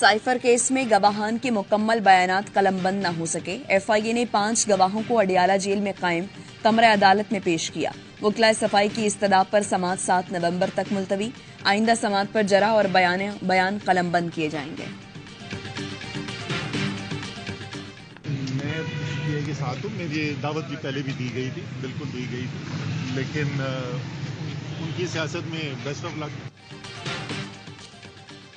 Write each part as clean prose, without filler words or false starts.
Cipher case में गवाहान के मुकम्मल बयानात कलमबंद न हो सके। एफआईए ने 5 गवाहों को अडियाला जेल में कायम कमरे अदालत में पेश किया। वकला सफाई की इस्तदा पर समात 7 नवंबर तक मुलतवी। आइंदा समात पर जरा और बयान कलमबंद किए जाएंगे। मैं के साथ हूँ। मुझे दावत भी पहले भी दी गई थी, बिल्कुल दी गई थी, लेकिन उनकी सियासत में बेस्ट ऑफ लक।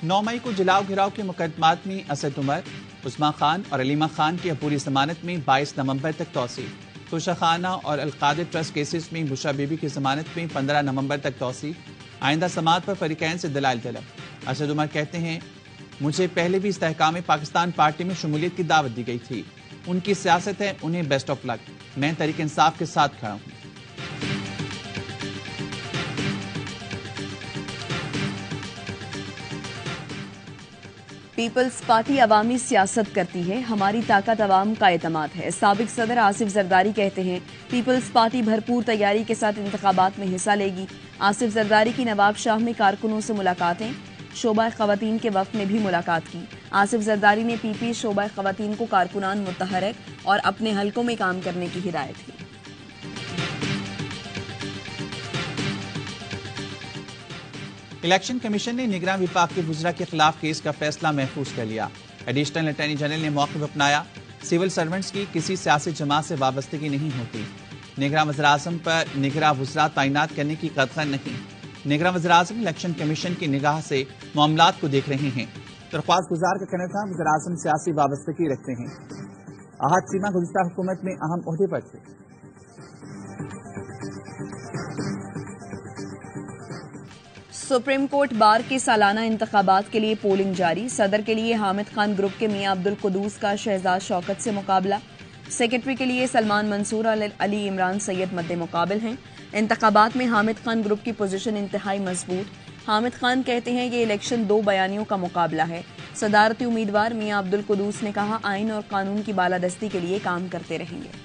9 मई को जलाव घिराव के मुकदमात में असद उमर, उस्मा खान और अलीमा खान की अपूरी जमानत में 22 नवंबर तक तौसी। तोशा खाना और अलकादिर ट्रस्ट केसेस में बुशरा बीबी की जमानत में 15 नवंबर तक तौसी। आइंदा समात पर फरीकैन से दलाइल तलब। असद उमर कहते हैं, मुझे पहले भी इस्तेहकाम पाकिस्तान पार्टी में शमूलियत की दावत दी गई थी। उनकी सियासत है, उन्हें बेस्ट ऑफ लक। मैं तहरीक इंसाफ के साथ खड़ा हूं। पीपल्स पार्टी अवामी सियासत करती है, हमारी ताकत अवाम का एतमाद है। साबिक सदर आसिफ जरदारी कहते हैं, पीपल्स पार्टी भरपूर तैयारी के साथ इंतखाबात में हिस्सा लेगी। आसिफ जरदारी की नवाब शाह में कारकुनों से मुलाकातें। शोबा ख़वातीन के वफ़द ने भी मुलाकात की। आसिफ जरदारी ने पीपी शोबा ख़वातीन को कारकुनान मुतहरक और अपने हलकों में काम करने की हिदायत की। इलेक्शन कमीशन ने निगरान विभाग के वुज़रा के खिलाफ केस का फैसला महफूज कर लिया। एडिशनल अटॉर्नी जनरल ने मौक़िफ़ अपनाया, सिविल सर्वेंट्स की किसी सियासी जमात से वाबस्तगी नहीं होती। निगरान वज़ीर-ए-आज़म पर निगरान वुज़रा तैनात करने की कतई नहीं। निगरान वज़ीर-ए-आज़म इलेक्शन कमीशन की निगाह से मामलात को देख रहे हैं। दरख्वास्त गुजार का कहना था, वज़ीर-ए-आज़म सियासी वाबस्तगी रखते हैं। आहद चीमा गुज़िश्ता हुकूमत में अहम ओहदे पर थे। सुप्रीम कोर्ट बार के सालाना इंतखाबात के लिए पोलिंग जारी। सदर के लिए हामिद खान ग्रुप के मियां अब्दुल कुदूस का शहजाद शौकत से मुकाबला। सेक्रेटरी के लिए सलमान मंसूर अली इमरान सैयद मद्दे मुकाबिल हैं। इंतखाबात में हामिद खान ग्रुप की पोजीशन इंतहाई मजबूत। हामिद खान कहते हैं कि इलेक्शन 2 बयानियों का मुकाबला है। सदारती उम्मीदवार मियां अब्दुल कुदूस ने कहा, आइन और कानून की बालादस्ती के लिए काम करते रहेंगे।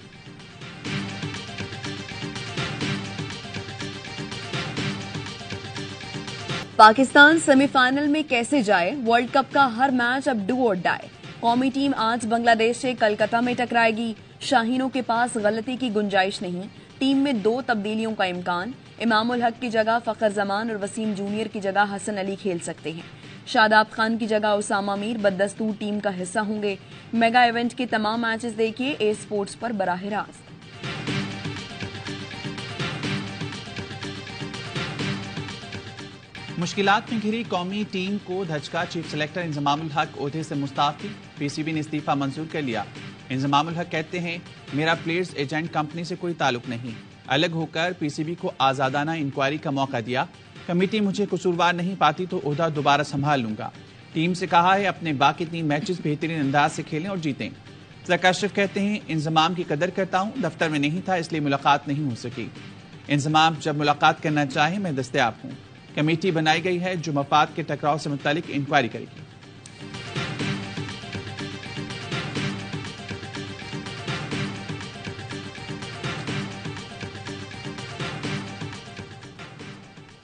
पाकिस्तान सेमीफाइनल में कैसे जाए, वर्ल्ड कप का हर मैच अब डू और डाई। कौमी टीम आज बांग्लादेश से कलकत्ता में टकराएगी। शाहीनों के पास गलती की गुंजाइश नहीं। टीम में 2 तब्दीलियों का इम्कान। इमामुल हक की जगह फखर जमान और वसीम जूनियर की जगह हसन अली खेल सकते हैं। शादाब खान की जगह उसामा मीर बदस्तूर टीम का हिस्सा होंगे। मेगा इवेंट के तमाम मैचेस देखिए ए स्पोर्ट्स पर बराह रास्त। मुश्किलात में घिरी कौमी टीम को धचका। चीफ सेलेक्टर इंजमामुल हक ओहदे से मुस्ताफी। पीसीबी ने इस्तीफा मंजूर कर लिया। इंजमामुल हक कहते हैं, मेरा प्लेयर्स एजेंट कंपनी से कोई ताल्लुक नहीं। अलग होकर पीसीबी को आजादाना इंक्वायरी का मौका दिया। कमेटी मुझे कसूरवार नहीं पाती तो ओहदा दोबारा संभाल लूंगा। टीम से कहा है, अपने बाकी 3 मैचेस बेहतरीन अंदाज से खेलें और जीतें। ज़का अशरफ कहते हैं, इंजमाम की कदर करता हूं, दफ्तर में नहीं था इसलिए मुलाकात नहीं हो सकी। इंजमाम जब मुलाकात करना चाहे मैं दस्तयाब हूं। कमेटी बनाई गई है जो मफाद के टकराव से मुतालिक इंक्वायरी करेगी।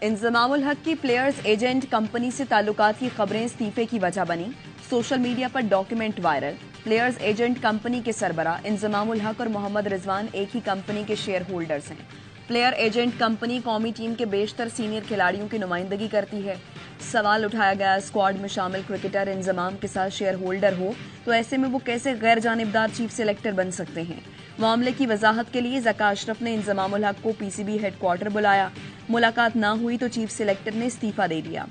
इंजमामुल हक की प्लेयर्स एजेंट कंपनी से ताल्लुकात की खबरें इस्तीफे की वजह बनी। सोशल मीडिया पर document viral. Players agent company के सरबरा इंजमामुल हक और मोहम्मद रिजवान एक ही कंपनी के शेयर होल्डर्स हैं। प्लेयर एजेंट कंपनी कौमी टीम के बेशतर सीनियर खिलाड़ियों की नुमाइंदगी करती है। सवाल उठाया गया, स्क्वाड में शामिल क्रिकेटर इंजमाम के साथ शेयर होल्डर हो तो ऐसे में वो कैसे गैर जानिबदार चीफ सेलेक्टर बन सकते हैं। मामले की वजाहत के लिए ज़का अशरफ ने इंजमामुल हक को पीसीबी हेडक्वार्टर बुलाया। मुलाकात ना हुई तो चीफ सेलेक्टर ने इस्तीफा दे दिया।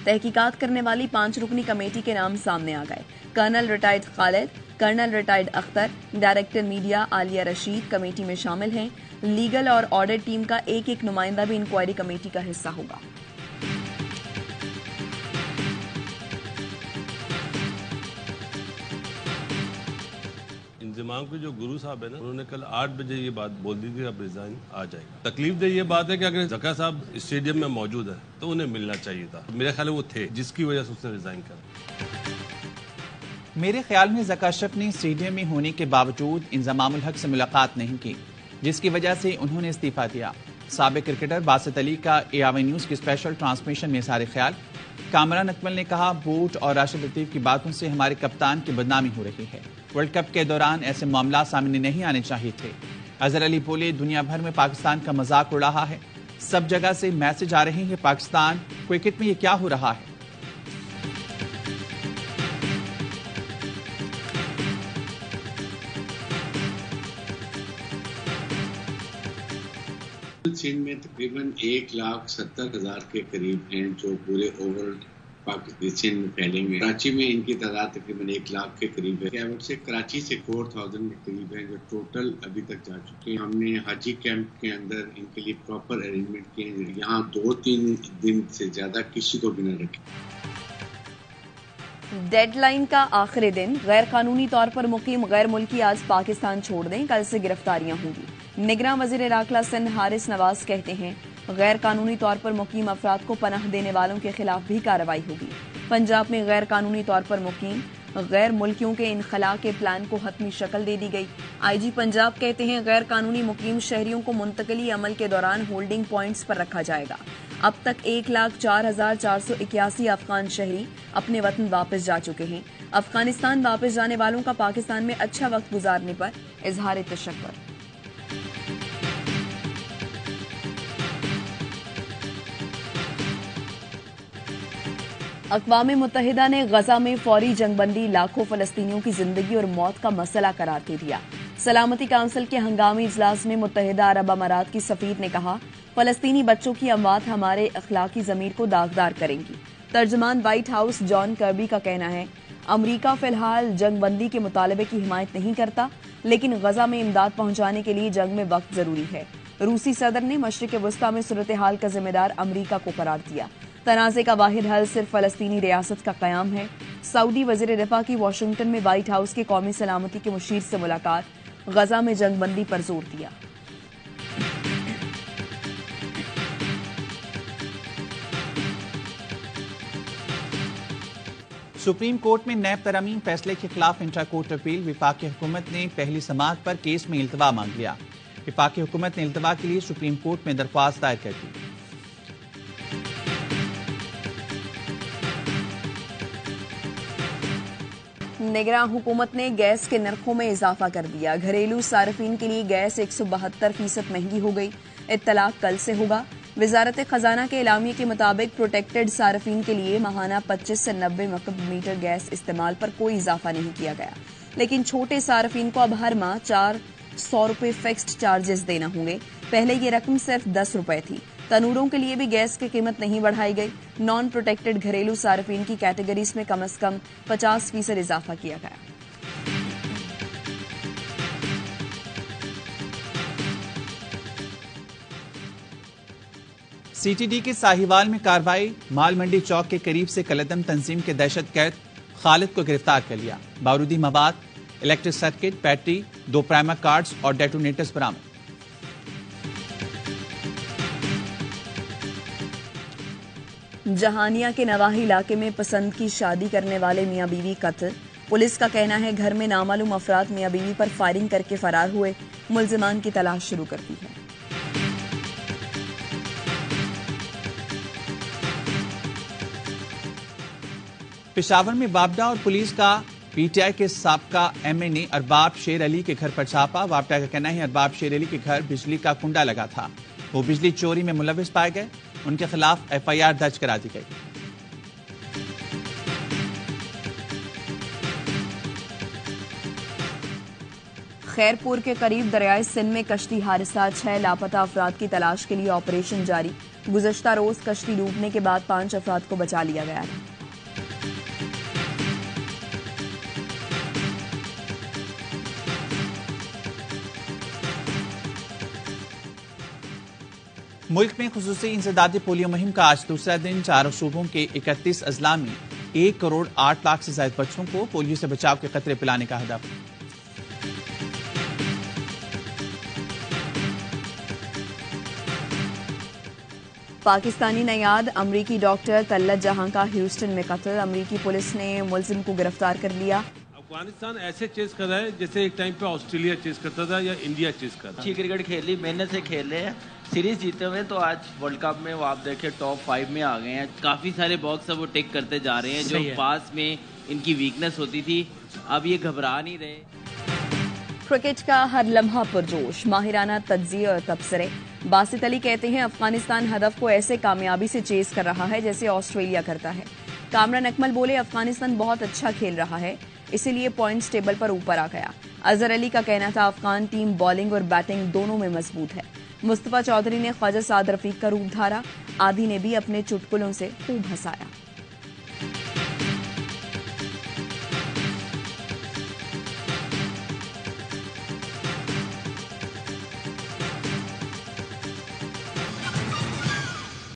तहकीकात करने वाली 5 रुकनी कमेटी के नाम सामने आ गए। Colonel retired Khalid, colonel retired Akhtar, director media Aliya Rashid committee में शामिल हैं। लीगल और ऑडिट टीम का एक नुमाइंदा भी इंक्वायरी कमेटी का हिस्सा होगा। इंजमाम के जो गुरु साहब है ना, उन्होंने कल 8 बजे ये बात बोल दी थी, अब रिजाइन आ जाएगा। तकलीफ दे ये बात है कि अगर ज़का साहब स्टेडियम में मौजूद है तो उन्हें मिलना चाहिए था। मेरे ख्याल में वो थे, जिसकी वजह से उसने रिजाइन करा। मेरे ख्याल में ज़का अशरफ ने स्टेडियम में होने के बावजूद इंजमामुल हक से मुलाकात नहीं की, जिसकी वजह से उन्होंने इस्तीफा दिया। साबिक क्रिकेटर बासित अली का ARY न्यूज की स्पेशल ट्रांसमिशन में इज़हार ख्याल। कामरान अकमल ने कहा, बूट और राशिद लतीफ की बातों से हमारे कप्तान की बदनामी हो रही है। वर्ल्ड कप के दौरान ऐसे मामला सामने नहीं आने चाहिए थे। अजहर अली बोले, दुनिया भर में पाकिस्तान का मजाक उड़ रहा है, सब जगह से मैसेज आ रहे हैं पाकिस्तान क्रिकेट में ये क्या हो रहा है। सिंध में तकरीबन 1,70,000 के करीब हैं जो पूरे ओवरऑल पाकिस्तान में फैले हुए। कराची में इनकी तादाद तकरीबन 1 लाख के करीब है। कैवट से कराची से 4,000 के करीब है जो टोटल अभी तक जा चुके हैं। हमने हाजी कैंप के अंदर इनके लिए प्रॉपर अरेंजमेंट किए हैं। यहाँ 2-3 दिन से ज्यादा किसी को भी न रखें। डेडलाइन का आखिरी दिन, गैर कानूनी तौर पर मुकीम गैर मुल्की आज पाकिस्तान छोड़ दें, कल से गिरफ्तारियां होंगी। निगरां वजीर दाखिला सिंध हारिस नवाज कहते हैं, गैर कानूनी तौर पर मुकीम अफराद को पनाह देने वालों के खिलाफ भी कार्रवाई होगी। पंजाब में गैर कानूनी तौर पर मुकीम गैर मुल्कियों के इनखला के प्लान को हतमी शक्ल दे दी गई। IG पंजाब कहते हैं, गैर कानूनी मुकीम शहरियों को मुंतकली अमल के दौरान होल्डिंग पॉइंट्स पर रखा जाएगा। अब तक 1,04,481 अफगान शहरी अपने वतन वापस जा चुके हैं। अफगानिस्तान वापस जाने वालों का पाकिस्तान में अच्छा वक्त गुजारने पर इजहार तशक्कुर। अक़वाम मुत्तहिदा ने गजा में फौरी जंगबंदी लाखों फलस्तीनियों की जिंदगी और मौत का मसला करार दे दिया। सलामती काउंसिल के हंगामी इजलास में मुत्तहिदा अरब अमारात की सफीर ने कहा, फलस्तीनी बच्चों की अमवात हमारे अखलाकी ज़मीर को दागदार करेंगी। तर्जमान व्हाइट हाउस जॉन कर्बी का कहना है, अमरीका फिलहाल जंगबंदी के मुतालबे की हिमायत नहीं करता, लेकिन गजा में इमदाद पहुंचाने के लिए जंग में वक्त जरूरी है। रूसी सदर ने मशरिक वस्ता में सूरत हाल का जिम्मेदार अमरीका को करार दिया। तनाज़े का वाहिद हल सिर्फ फलस्तीनी रियासत का क़याम है। सऊदी वज़ीर दिफा की वाशिंगटन में व्हाइट हाउस के कौमी सलामती के मुशीर से मुलाकात, गजा में जंगबंदी पर जोर दिया। सुप्रीम कोर्ट में नैब तरमीम फैसले के खिलाफ इंट्रा कोर्ट अपील। विफाकी हुकूमत ने पहली समाअत पर केस में इल्तवा मांग लिया। विफाकी हुकूमत ने इल्तवा के लिए सुप्रीम कोर्ट में दरख्वास्त दायर कर दी। निगरां हुकूमत ने गैस के नरखों में इजाफा कर दिया। घरेलू सार्फिन के लिए गैस 172% महंगी हो गई। इत्तलाक कल से होगा। वजारत खजाना के एलामिये के मुताबिक प्रोटेक्टेड सार्फिन के लिए माहाना 25 से 90 मकब मीटर गैस इस्तेमाल पर कोई इजाफा नहीं किया गया, लेकिन छोटे सार्फिन को अब हर माह 400 रुपये फिक्स्ड चार्जेस देना होंगे। पहले ये रकम सिर्फ 10 रुपये थी। तनूरों के लिए भी गैस की कीमत नहीं बढ़ाई गई। नॉन प्रोटेक्टेड घरेलू सार्फिन की कैटेगरीज में कम से कम 50% इजाफा किया गया। CTD के साहिवाल में कार्रवाई। माल मंडी चौक के करीब से कलदम तंजीम के दहशतगर्द खालिद को गिरफ्तार कर लिया। बारूदी मवाद, electric circuit, battery, 2 primer cards और डेटोनेटर्स बरामद। जहानिया के नवाही इलाके में पसंद की शादी करने वाले मियां बीवी कत्ल। पुलिस का कहना है, घर में नामालूम अफराद मियां बीवी पर फायरिंग करके फरार हुए। मुल्जिमान की तलाश शुरू कर दी है। पेशावर में वापडा और पुलिस का PTI के साबका MNA अरबाब शेर अली के घर पर छापा। वापडा का कहना है, अरबाब शेर अली के घर बिजली का कुंडा लगा था। वो बिजली चोरी में मुलविस पाए गए। उनके खिलाफ FIR दर्ज करा दी गई। खैरपुर के करीब दरियाए सिंध में कश्ती हादसा। 6 लापता अफराद की तलाश के लिए ऑपरेशन जारी। गुज़श्ता रोज कश्ती डूबने के बाद 5 अफराद को बचा लिया गया है। मुल्क में खुसूसी इंसदादी पोलियो मुहिम का आज दूसरा दिन। 4 सूबों के 31 अजला में 1 करोड़ 8 लाख से ज्यादा बच्चों को पोलियो से बचाव के खतरे पिलाने का हदफ। पाकिस्तानी नयाद अमरीकी डॉक्टर तल्लत जहां का ह्यूस्टन में कत्ल। अमरीकी पुलिस ने मुलजिम को गिरफ्तार कर लिया। अफगानिस्तान ऐसे चेस कर रहा है जैसे एक टाइम पे ऑस्ट्रेलिया चेस करता था या इंडिया चेस कर रहा अच्छी क्रिकेट खेली, मेहनत से खेल रहे हैं, सीरीज जीते हुए, तो आज वर्ल्ड कप में वो आप देखें टॉप 5 में आ गए हैं। काफी सारे बॉक्स अब वो टिक करते जा रहे हैं जो पास में इनकी वीकनेस होती थी, अब ये घबरा नहीं रहे। क्रिकेट का हर लम्हा पुरजोश, माहिराना तज्जिए और तबसरे। बासित अली कहते हैं अफगानिस्तान हदफ को ऐसे कामयाबी से चेस कर रहा है जैसे ऑस्ट्रेलिया करता है। कामरान अकमल बोले अफगानिस्तान बहुत अच्छा खेल रहा है, इसीलिए पॉइंट्स टेबल पर ऊपर आ गया। अजहर अली का कहना था अफगान टीम बॉलिंग और बैटिंग दोनों में मजबूत है। मुस्तफा चौधरी ने ख्वाजा साद रफीक का रूप धारा, आदि ने भी अपने चुटकुलों से खूब हंसाया।